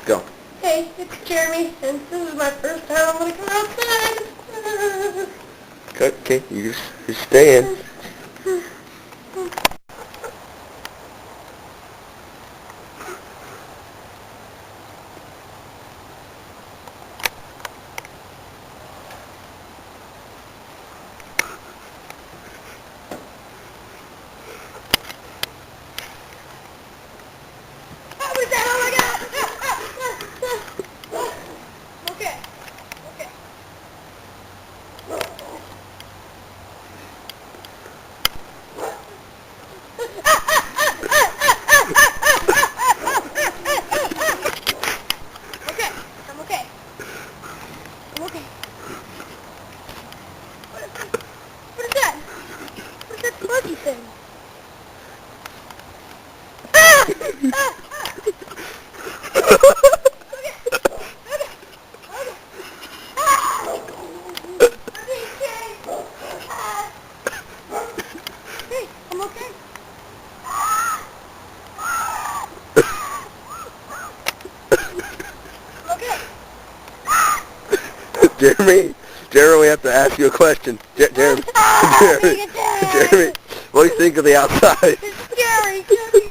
Go. Hey, it's Jeremy, and this is my first time I'm gonna come outside. Okay, you just stay in. What was that? Oh my God! Okay. Okay. Okay, I'm okay. I'm okay. What is that? What is that fuzzy thing? Hey, I'm okay. I'm okay. Jeremy, we have to ask you a question. Jeremy, Jeremy, what do you think of the outside? It's scary. Jeremy,